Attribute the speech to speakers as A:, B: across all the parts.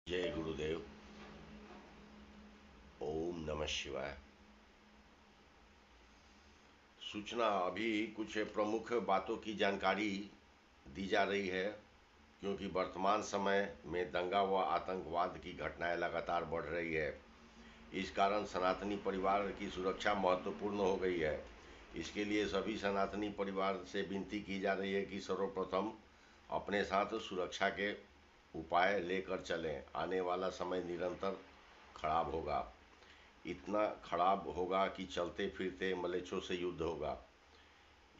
A: जय गुरुदेव। ओम नमः शिवाय। सूचना अभी कुछ प्रमुख बातों की जानकारी दी जा रही है, क्योंकि वर्तमान समय में दंगा व आतंकवाद की घटनाएं लगातार बढ़ रही है। इस कारण सनातनी परिवार की सुरक्षा महत्वपूर्ण हो गई है। इसके लिए सभी सनातनी परिवार से विनती की जा रही है कि सर्वप्रथम अपने साथ सुरक्षा के उपाय लेकर चलें। आने वाला समय निरंतर खराब होगा, इतना खराब होगा कि चलते फिरते मलेच्छों से युद्ध होगा।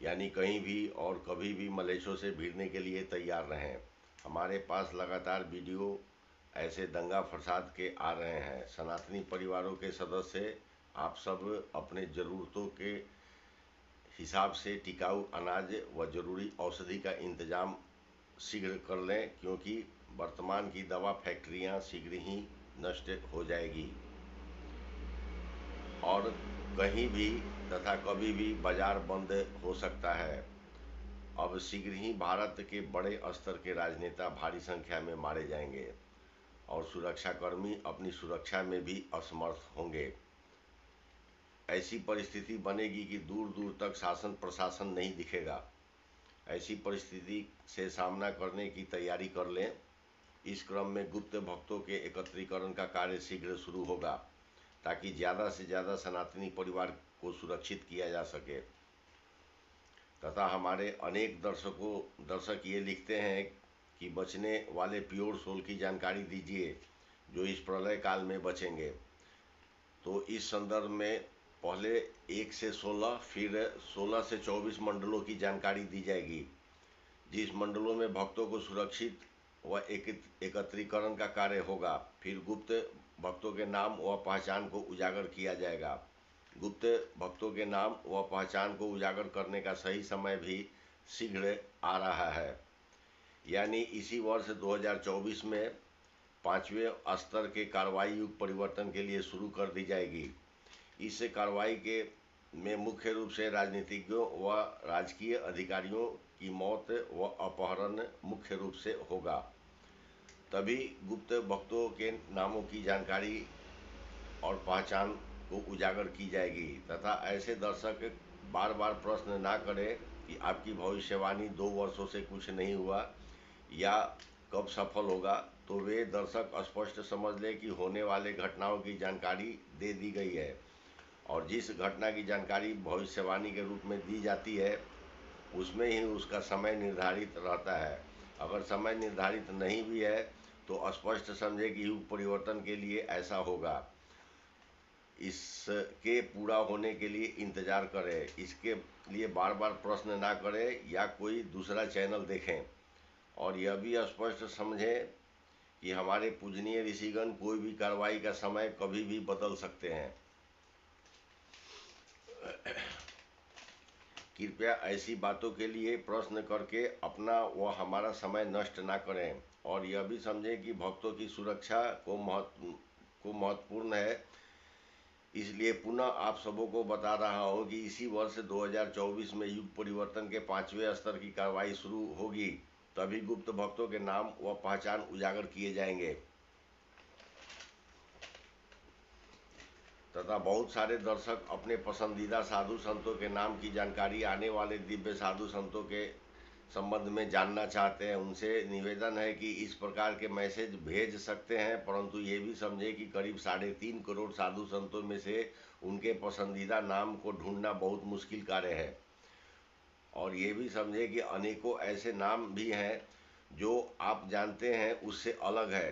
A: यानी कहीं भी और कभी भी मलेच्छों से भिड़ने के लिए तैयार रहें। हमारे पास लगातार वीडियो ऐसे दंगा फसाद के आ रहे हैं। सनातनी परिवारों के सदस्य आप सब अपने ज़रूरतों के हिसाब से टिकाऊ अनाज व जरूरी औषधि का इंतजाम शीघ्र कर लें, क्योंकि वर्तमान की दवा फैक्ट्रियां शीघ्र ही नष्ट हो जाएगी और कहीं भी तथा कभी भी बाजार बंद हो सकता है। अब शीघ्र ही भारत के बड़े स्तर के राजनेता भारी संख्या में मारे जाएंगे और सुरक्षाकर्मी अपनी सुरक्षा में भी असमर्थ होंगे। ऐसी परिस्थिति बनेगी कि दूर दूर तक शासन प्रशासन नहीं दिखेगा। ऐसी परिस्थिति से सामना करने की तैयारी कर लें। इस क्रम में गुप्त भक्तों के एकत्रीकरण का कार्य शीघ्र शुरू होगा, ताकि ज़्यादा से ज़्यादा सनातनी परिवार को सुरक्षित किया जा सके। तथा हमारे अनेक दर्शक ये लिखते हैं कि बचने वाले प्योर सोल की जानकारी दीजिए जो इस प्रलय काल में बचेंगे। तो इस संदर्भ में पहले 1 से 16, फिर 16 से 24 मंडलों की जानकारी दी जाएगी। जिस मंडलों में भक्तों को सुरक्षित व एकत्रीकरण का कार्य होगा, फिर गुप्त भक्तों के नाम व पहचान को उजागर किया जाएगा। गुप्त भक्तों के नाम व पहचान को उजागर करने का सही समय भी शीघ्र आ रहा है। यानी इसी वर्ष 2024 में 5वें स्तर के कार्रवाई युग परिवर्तन के लिए शुरू कर दी जाएगी। इस कार्रवाई के में मुख्य रूप से राजनीतिज्ञों व राजकीय अधिकारियों की मौत व अपहरण मुख्य रूप से होगा। तभी गुप्त भक्तों के नामों की जानकारी और पहचान को उजागर की जाएगी। तथा ऐसे दर्शक बार बार प्रश्न ना करें कि आपकी भविष्यवाणी 2 वर्षों से कुछ नहीं हुआ या कब सफल होगा, तो वे दर्शक स्पष्ट समझ लें कि होने वाले घटनाओं की जानकारी दे दी गई है और जिस घटना की जानकारी भविष्यवाणी के रूप में दी जाती है उसमें ही उसका समय निर्धारित रहता है। अगर समय निर्धारित नहीं भी है तो स्पष्ट समझे कि युग परिवर्तन के लिए ऐसा होगा। इसके पूरा होने के लिए इंतजार करें। इसके लिए बार बार प्रश्न ना करें या कोई दूसरा चैनल देखें। और यह भी स्पष्ट समझें कि हमारे पूजनीय ऋषिगण कोई भी कार्रवाई का समय कभी भी बदल सकते हैं। कृपया ऐसी बातों के लिए प्रश्न करके अपना व हमारा समय नष्ट ना करें। और यह भी समझें कि भक्तों की सुरक्षा को महत्वपूर्ण है। इसलिए पुनः आप सबों को बता रहा हूँ कि इसी वर्ष 2024 में युग परिवर्तन के 5वें स्तर की कार्रवाई शुरू होगी। तभी गुप्त भक्तों के नाम व पहचान उजागर किए जाएंगे। तथा बहुत सारे दर्शक अपने पसंदीदा साधु संतों के नाम की जानकारी आने वाले दिव्य साधु संतों के संबंध में जानना चाहते हैं। उनसे निवेदन है कि इस प्रकार के मैसेज भेज सकते हैं, परंतु ये भी समझे कि करीब 3.5 करोड़ साधु संतों में से उनके पसंदीदा नाम को ढूंढना बहुत मुश्किल कार्य है। और ये भी समझे कि अनेकों ऐसे नाम भी हैं जो आप जानते हैं उससे अलग है,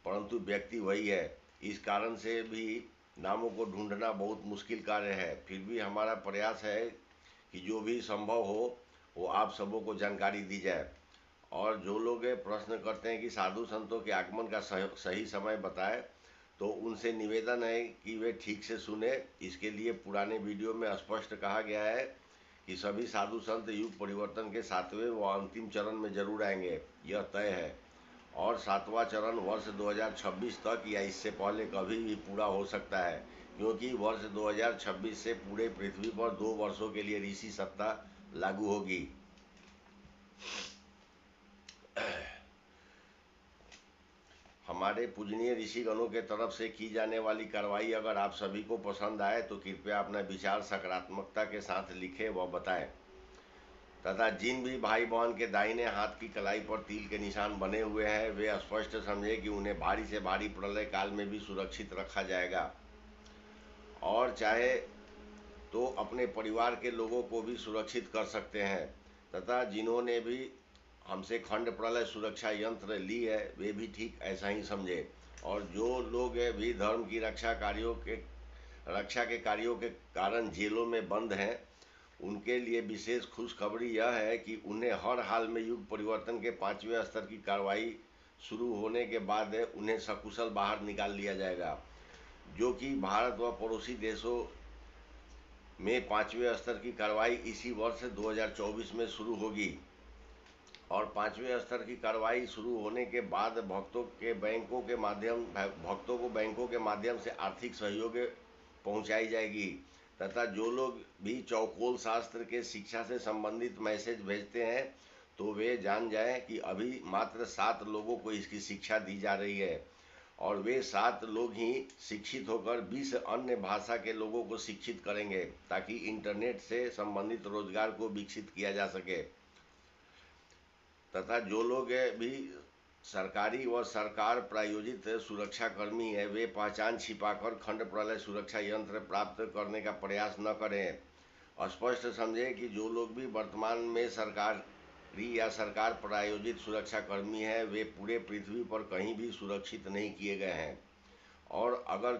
A: परंतु व्यक्ति वही है। इस कारण से भी नामों को ढूंढना बहुत मुश्किल कार्य है। फिर भी हमारा प्रयास है कि जो भी संभव हो वो आप सबों को जानकारी दी जाए। और जो लोग प्रश्न करते हैं कि साधु संतों के आगमन का सही समय बताएं, तो उनसे निवेदन है कि वे ठीक से सुने। इसके लिए पुराने वीडियो में स्पष्ट कहा गया है कि सभी साधु संत युग परिवर्तन के 7वें व अंतिम चरण में जरूर आएंगे, यह तय है। और 7वां चरण वर्ष 2026 तक या इससे पहले कभी भी पूरा हो सकता है, क्योंकि वर्ष 2026 से पूरे पृथ्वी पर 2 वर्षों के लिए ऋषि सत्ता लागू होगी। हमारे पूजनीय ऋषिगणों के तरफ से की जाने वाली कार्रवाई अगर आप सभी को पसंद आए तो कृपया अपना विचार सकारात्मकता के साथ लिखें व बताएं, तथा जिन भी भाई बहन के दाहिने हाथ की कलाई पर तिल के निशान बने हुए हैं वे स्पष्ट समझें कि उन्हें भारी से भारी प्रलय काल में भी सुरक्षित रखा जाएगा, और चाहे तो अपने परिवार के लोगों को भी सुरक्षित कर सकते हैं। तथा जिन्होंने भी हमसे खंड प्रलय सुरक्षा यंत्र ली है वे भी ठीक ऐसा ही समझे, और जो लोग भी धर्म की रक्षा के कार्यों के कारण जेलों में बंद हैं उनके लिए विशेष खुशखबरी यह है कि उन्हें हर हाल में युग परिवर्तन के 5वें स्तर की कार्रवाई शुरू होने के बाद उन्हें सकुशल बाहर निकाल लिया जाएगा, जो कि भारत व पड़ोसी देशों में 5वें स्तर की कार्रवाई इसी वर्ष 2024 में शुरू होगी। और 5वें स्तर की कार्रवाई शुरू होने के बाद भक्तों को बैंकों के माध्यम से आर्थिक सहयोग पहुंचाई जाएगी, तथा जो लोग भी चौकोल शास्त्र के शिक्षा से संबंधित मैसेज भेजते हैं तो वे जान जाएं कि अभी मात्र 7 लोगों को इसकी शिक्षा दी जा रही है, और वे 7 लोग ही शिक्षित होकर 20 अन्य भाषा के लोगों को शिक्षित करेंगे, ताकि इंटरनेट से संबंधित रोजगार को विकसित किया जा सके। तथा जो लोग भी सरकारी व सरकार प्रायोजित सुरक्षा कर्मी है वे पहचान छिपाकर खंड प्रलय सुरक्षा यंत्र प्राप्त करने का प्रयास न करें। स्पष्ट समझें कि जो लोग भी वर्तमान में सरकारी या सरकार प्रायोजित सुरक्षा कर्मी है वे पूरे पृथ्वी पर कहीं भी सुरक्षित नहीं किए गए हैं, और अगर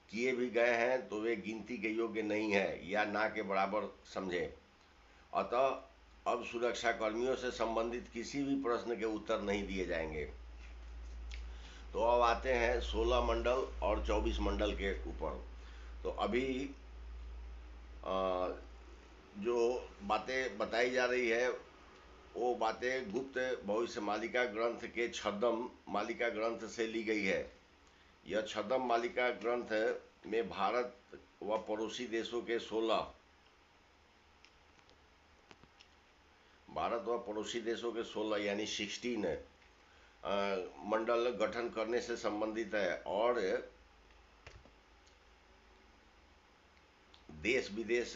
A: किए भी गए हैं तो वे गिनती के योग्य नहीं है या ना के बराबर समझें। अतः अब सुरक्षा कर्मियों से संबंधित किसी भी प्रश्न के उत्तर नहीं दिए जाएंगे। तो अब आते हैं 16 मंडल और 24 मंडल के ऊपर। तो अभी जो बातें बताई जा रही है वो बातें गुप्त भविष्य मालिका ग्रंथ के छद्म मालिका ग्रंथ से ली गई है। यह छद्म मालिका ग्रंथ में भारत व पड़ोसी देशों के 16 यानी 16 मंडल गठन करने से संबंधित है, और देश विदेश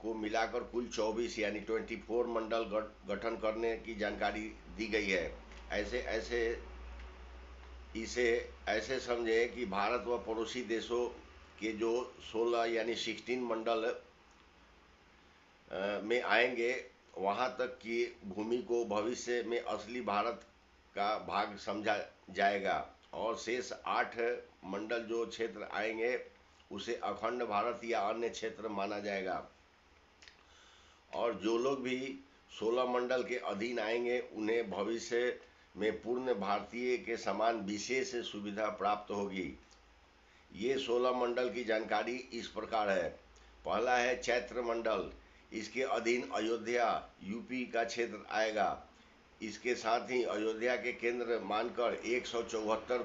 A: को मिलाकर कुल 24 यानी 24 मंडल गठन करने की जानकारी दी गई है। ऐसे समझे कि भारत व पड़ोसी देशों के जो 16 यानी 16 मंडल में आएंगे वहां तक की भूमि को भविष्य में असली भारत का भाग समझा जाएगा, और शेष 8 मंडल जो क्षेत्र आएंगे उसे अखंड भारत या अन्य क्षेत्र माना जाएगा। और जो लोग भी 16 मंडल के अधीन आएंगे उन्हें भविष्य में पूर्ण भारतीय के समान विशेष सुविधा प्राप्त होगी। ये 16 मंडल की जानकारी इस प्रकार है। पहला है चैत्र मंडल, इसके अधीन अयोध्या यूपी का क्षेत्र आएगा। इसके साथ ही अयोध्या के केंद्र मानकर 174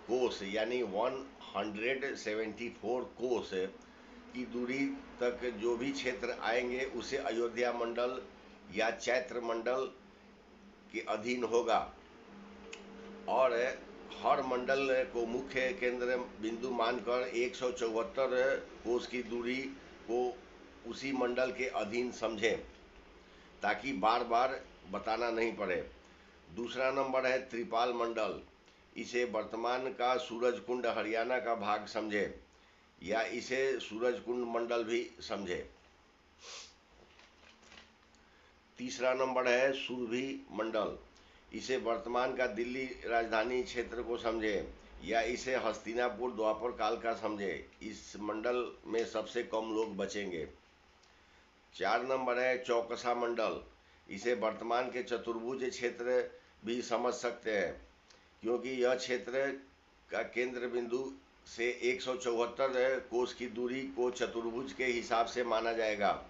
A: कोस यानी 174 कोस की दूरी तक जो भी क्षेत्र आएंगे उसे अयोध्या मंडल या चैत्र मंडल के अधीन होगा, और हर मंडल को मुख्य केंद्र बिंदु मानकर 174 कोस की दूरी को उसी मंडल के अधीन समझें, ताकि बार बार बताना नहीं पड़े। दूसरा नंबर है त्रिपाल मंडल, इसे वर्तमान का सूरजकुंड हरियाणा का भाग समझे, या इसे सूरजकुंड मंडल भी समझे। तीसरा नंबर है सुरभि मंडल, इसे वर्तमान का दिल्ली राजधानी क्षेत्र को समझे, या इसे हस्तिनापुर द्वापर काल का समझे। इस मंडल में सबसे कम लोग बचेंगे। 4 नंबर है चौकसा मंडल, इसे वर्तमान के चतुर्भुज क्षेत्र भी समझ सकते हैं, क्योंकि यह क्षेत्र का केंद्र बिंदु से 174 कोस की दूरी को चतुर्भुज के हिसाब से माना जाएगा,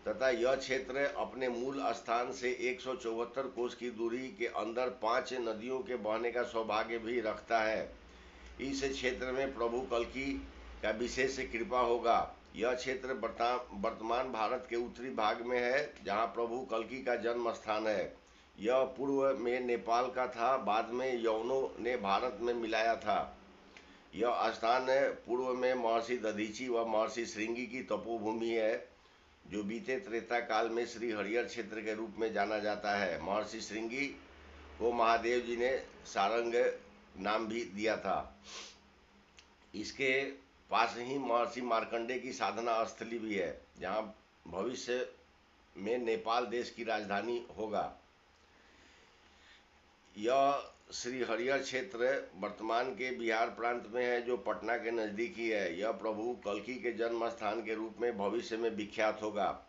A: तथा यह क्षेत्र अपने मूल स्थान से 174 कोस की दूरी के अंदर 5 नदियों के बहने का सौभाग्य भी रखता है। इस क्षेत्र में प्रभु कल्कि का विशेष कृपा होगा। यह क्षेत्र वर्तमान भारत के उत्तरी भाग में है, जहां प्रभु कल्कि का जन्म स्थान है। यह पूर्व में नेपाल का था, बाद में यवनों ने भारत में मिलाया था। यह स्थान पूर्व में महर्षि दधीची व महर्षि श्रृंगी की तपोभूमि है, जो बीते त्रेता काल में श्री हरिहर क्षेत्र के रूप में जाना जाता है। महर्षि श्रृंगी को महादेव जी ने सारंग नाम भी दिया था। इसके पास ही महर्षि मार्कंडे की साधना स्थली भी है, जहाँ भविष्य में नेपाल देश की राजधानी होगा। यह श्री हरिहर क्षेत्र वर्तमान के बिहार प्रांत में है, जो पटना के नज़दीक ही है। यह प्रभु कल्की के जन्म स्थान के रूप में भविष्य में विख्यात होगा।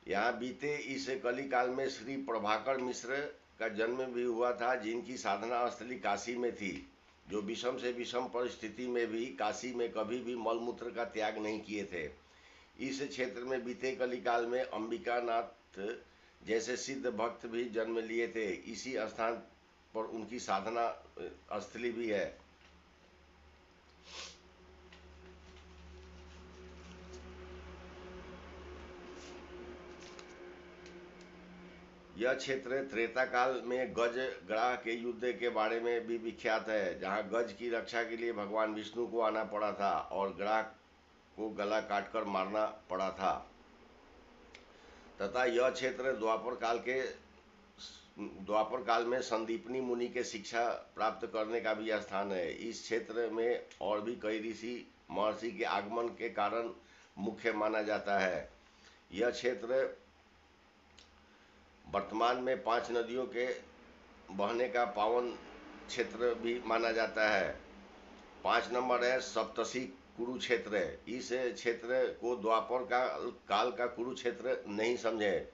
A: यहाँ बीते इस कली काल में श्री प्रभाकर मिश्र का जन्म भी हुआ था, जिनकी साधना स्थली काशी में थी, जो विषम से विषम परिस्थिति में भी काशी में कभी भी मलमूत्र का त्याग नहीं किए थे। इस क्षेत्र में बीते कली काल में अंबिकानाथ जैसे सिद्ध भक्त भी जन्म लिए थे। इसी स्थान पर उनकी साधना स्थली भी है। यह क्षेत्र त्रेता काल में गज गड़ा के युद्ध के बारे में भी विख्यात है, जहां गज की रक्षा के लिए भगवान विष्णु को आना पड़ा था और गड़ा को गला काटकर मारना पड़ा था। तथा यह क्षेत्र द्वापर काल में संदीपनी मुनि के शिक्षा प्राप्त करने का भी स्थान है। इस क्षेत्र में और भी कई ऋषि महर्षि के आगमन के कारण मुख्य माना जाता है। यह क्षेत्र वर्तमान में 5 नदियों के बहने का पावन क्षेत्र भी माना जाता है। 5 नंबर है सप्तसी कुरुक्षेत्र। इस क्षेत्र को द्वापर काल का कुरुक्षेत्र नहीं समझे।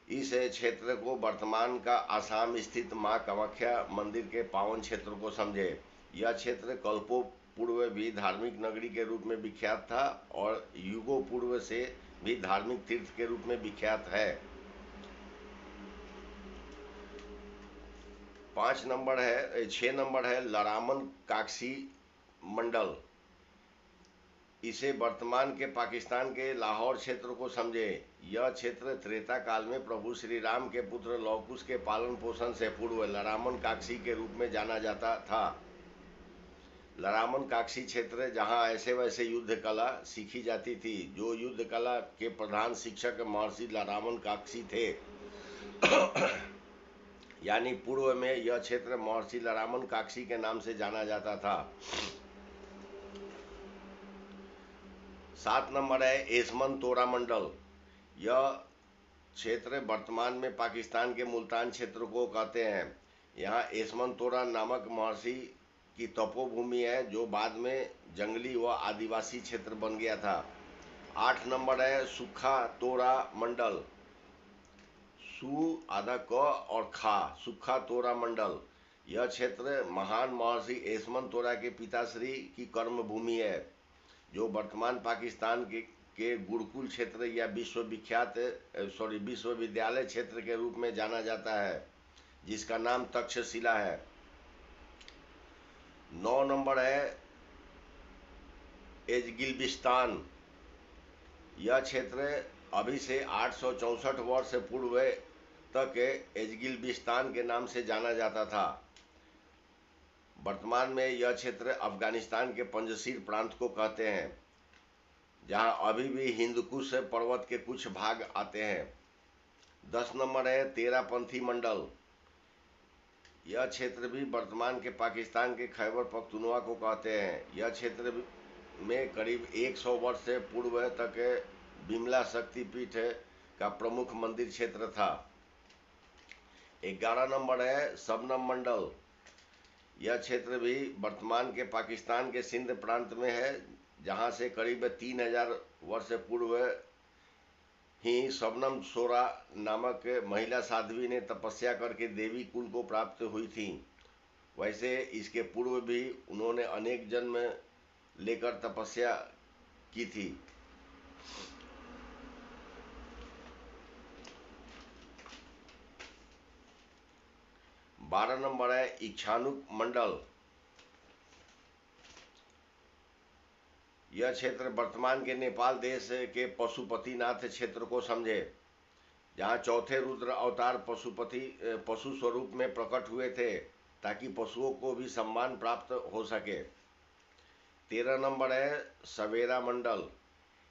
A: इस क्षेत्र को वर्तमान का आसाम स्थित मां कामाख्या मंदिर के पावन क्षेत्र को समझे। यह क्षेत्र कल्पों पूर्व भी धार्मिक नगरी के रूप में विख्यात था और युगों पूर्व से भी धार्मिक तीर्थ के रूप में विख्यात है। 6 नंबर है लरामन काक्सी मंडल। इसे वर्तमान के पाकिस्तान के लाहौर क्षेत्र को समझे। यह क्षेत्र त्रेता काल में प्रभु श्री राम के पुत्र लवकुश के पालन पोषण से पूर्व लरामन काक्सी के रूप में जाना जाता था। लरामन काक्सी क्षेत्र जहां ऐसे वैसे युद्ध कला सीखी जाती थी, जो युद्ध कला के प्रधान शिक्षक महर्षि लरामन काक्सी थे। यानी पूर्व में यह क्षेत्र महर्षि लरामन काक्सी के नाम से जाना जाता था। 7 नंबर है एसमन तोरा मंडल। यह क्षेत्र वर्तमान में पाकिस्तान के मुल्तान क्षेत्र को कहते हैं। यहाँ एसमन तोरा नामक महर्षि की तपोभूमि है, जो बाद में जंगली व आदिवासी क्षेत्र बन गया था। 8 नंबर है सुखा तोरा मंडल। सु आधा क और खा, सुखा तोरा मंडल। यह क्षेत्र महान महर्षि एसमन तोरा के पिताश्री की कर्म भूमि है, जो वर्तमान पाकिस्तान के गुरुकुल क्षेत्र या विश्वविद्यालय क्षेत्र के रूप में जाना जाता है, जिसका नाम तक्षशिला है। 9 नंबर है एजगिलबिस्तान। यह क्षेत्र अभी से 864 वर्ष पूर्व तक एजगिलबिस्तान के नाम से जाना जाता था। वर्तमान में यह क्षेत्र अफगानिस्तान के पंजशीर प्रांत को कहते हैं, जहां अभी भी हिंदकुश पर्वत के कुछ भाग आते हैं। 10 नंबर है तेरापंथी मंडल। यह क्षेत्र भी वर्तमान के पाकिस्तान के खैबर पख्तूनवा को कहते हैं। यह क्षेत्र में करीब 100 वर्ष से पूर्व तक बिमला शक्तिपीठ का प्रमुख मंदिर क्षेत्र था। 11 नंबर है शबनम मंडल। यह क्षेत्र भी वर्तमान के पाकिस्तान के सिंध प्रांत में है, जहां से करीब 3000 वर्ष पूर्व ही शबनम सोरा नामक महिला साध्वी ने तपस्या करके देवी कुल को प्राप्त हुई थी। वैसे इसके पूर्व भी उन्होंने अनेक जन्म लेकर तपस्या की थी। 12 नंबर है इच्छानुक मंडल। यह क्षेत्र वर्तमान के नेपाल देश के पशुपतिनाथ क्षेत्र को समझे, जहाँ चौथे रुद्र अवतार पशु स्वरूप में प्रकट हुए थे ताकि पशुओं को भी सम्मान प्राप्त हो सके। 13 नंबर है सवेरा मंडल।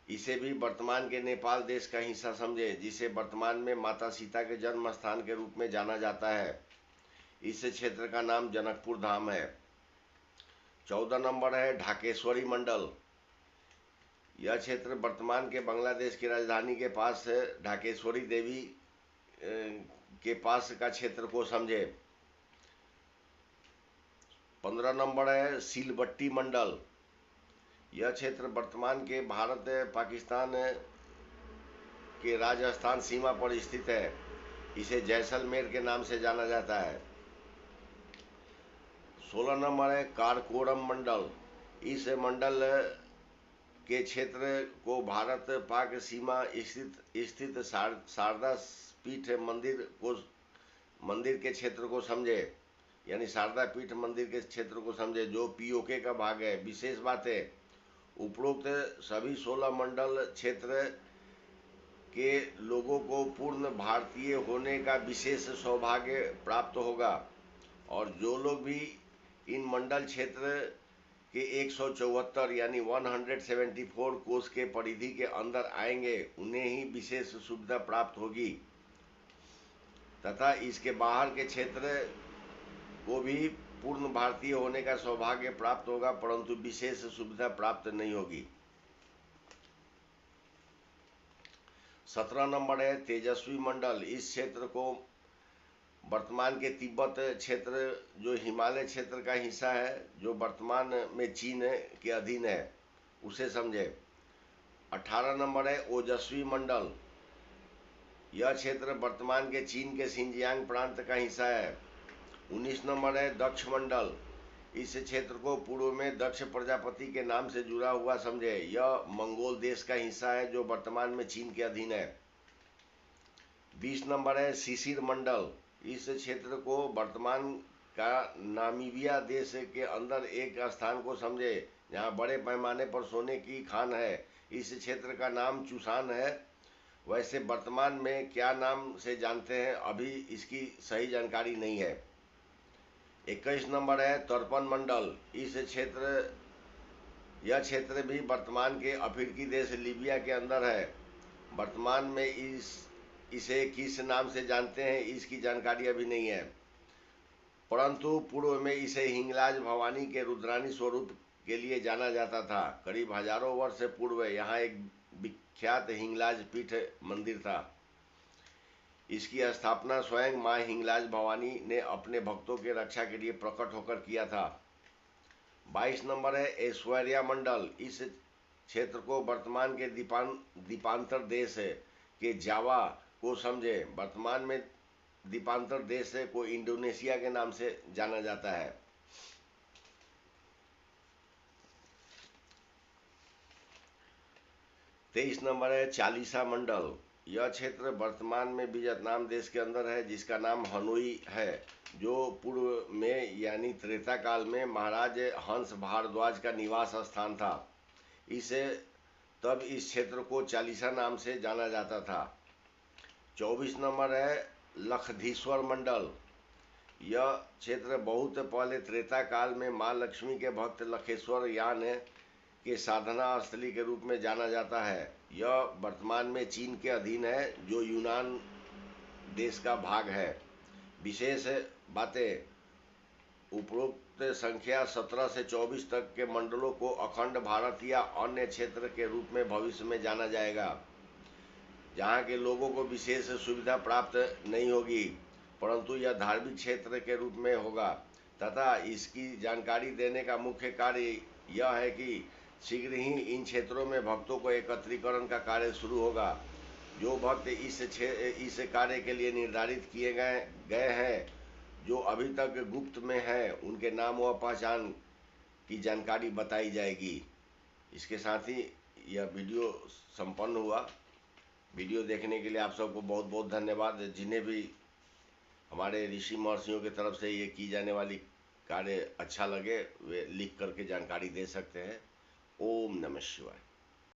A: इसे भी वर्तमान के नेपाल देश का हिस्सा समझे, जिसे वर्तमान में माता सीता के जन्म स्थान के रूप में जाना जाता है। इस क्षेत्र का नाम जनकपुर धाम है। 14 नंबर है ढाकेश्वरी मंडल। यह क्षेत्र वर्तमान के बांग्लादेश की राजधानी के पास ढाकेश्वरी देवी के पास का क्षेत्र को समझे। 15 नंबर है सिलबट्टी मंडल। यह क्षेत्र वर्तमान के भारत पाकिस्तान के राजस्थान सीमा पर स्थित है। इसे जैसलमेर के नाम से जाना जाता है। 16 नंबर है कारकोरम मंडल। इस मंडल के क्षेत्र को भारत पाक सीमा स्थित शारदा पीठ मंदिर के क्षेत्र को समझे, यानी शारदा पीठ मंदिर के क्षेत्र को समझे, जो पीओके का भाग है। विशेष बात है, उपरोक्त सभी 16 मंडल क्षेत्र के लोगों को पूर्ण भारतीय होने का विशेष सौभाग्य प्राप्त होगा, और जो लोग भी इन मंडल क्षेत्र के 174 यानी 174 कोस के परिधि के अंदर आएंगे, उन्हें ही विशेष सुविधा प्राप्त होगी, तथा इसके बाहर के क्षेत्र को भी पूर्ण भारतीय होने का सौभाग्य प्राप्त होगा, परंतु विशेष सुविधा प्राप्त नहीं होगी। 17 नंबर है तेजस्वी मंडल। इस क्षेत्र को वर्तमान के तिब्बत क्षेत्र, जो हिमालय क्षेत्र का हिस्सा है, जो वर्तमान में चीन के अधीन है, उसे समझे। 18 नंबर है ओजस्वी मंडल। यह क्षेत्र वर्तमान के चीन के सिंजियांग प्रांत का हिस्सा है। 19 नंबर है दक्ष मंडल। इस क्षेत्र को पूर्व में दक्ष प्रजापति के नाम से जुड़ा हुआ समझे। यह मंगोल देश का हिस्सा है, जो वर्तमान में चीन के अधीन है। 20 नंबर है शिशिर मंडल। इस क्षेत्र को वर्तमान का नामीबिया देश के अंदर एक स्थान को समझे, जहां बड़े पैमाने पर सोने की खान है। इस क्षेत्र का नाम चुसान है। वैसे वर्तमान में क्या नाम से जानते हैं, अभी इसकी सही जानकारी नहीं है। 21 नंबर है तर्पण मंडल। यह क्षेत्र भी वर्तमान के अफ्रीकी देश लीबिया के अंदर है। वर्तमान में इसे किस नाम से जानते हैं, इसकी जानकारी अभी नहीं है, परंतु पूर्व में इसे हिंगलाज भवानी के रुद्रानी स्वरूप के लिए जाना जाता था। करीब हजारों वर्ष पूर्व यहाँ एक विख्यात हिंगलाज पीठ मंदिर था। इसकी स्थापना स्वयं मां हिंगलाज भवानी ने अपने भक्तों के रक्षा के लिए प्रकट होकर किया था। 22 नंबर है ऐश्वर्या मंडल। इस क्षेत्र को वर्तमान के द्वीपांतर देश के जावा को समझे। वर्तमान में द्वीपांतर देश को इंडोनेशिया के नाम से जाना जाता है। 23 नंबर है चालीसा मंडल। यह क्षेत्र वर्तमान में वियतनाम देश के अंदर है, जिसका नाम हनोई है, जो पूर्व में यानी त्रेता काल में महाराज हंस भारद्वाज का निवास स्थान था। तब इस क्षेत्र को चालीसा नाम से जाना जाता था। 24 नंबर है लखधीश्वर मंडल। यह क्षेत्र बहुत पहले त्रेता काल में मां लक्ष्मी के भक्त लखेश्वर यान के साधना स्थली के रूप में जाना जाता है। यह वर्तमान में चीन के अधीन है, जो यूनान देश का भाग है। विशेष बातें, उपरोक्त संख्या 17 से 24 तक के मंडलों को अखंड भारत या अन्य क्षेत्र के रूप में भविष्य में जाना जाएगा, जहाँ के लोगों को विशेष सुविधा प्राप्त नहीं होगी, परंतु यह धार्मिक क्षेत्र के रूप में होगा। तथा इसकी जानकारी देने का मुख्य कार्य यह है कि शीघ्र ही इन क्षेत्रों में भक्तों को एकत्रीकरण का कार्य शुरू होगा। जो भक्त इस कार्य के लिए निर्धारित किए गए हैं, जो अभी तक गुप्त में है, उनके नाम व पहचान की जानकारी बताई जाएगी। इसके साथ ही यह वीडियो संपन्न हुआ। वीडियो देखने के लिए आप सबको बहुत बहुत धन्यवाद। जिन्हें भी हमारे ऋषि महर्षियों की तरफ से ये की जाने वाली कार्य अच्छा लगे, वे लिख करके जानकारी दे सकते हैं। ओम नमः शिवाय।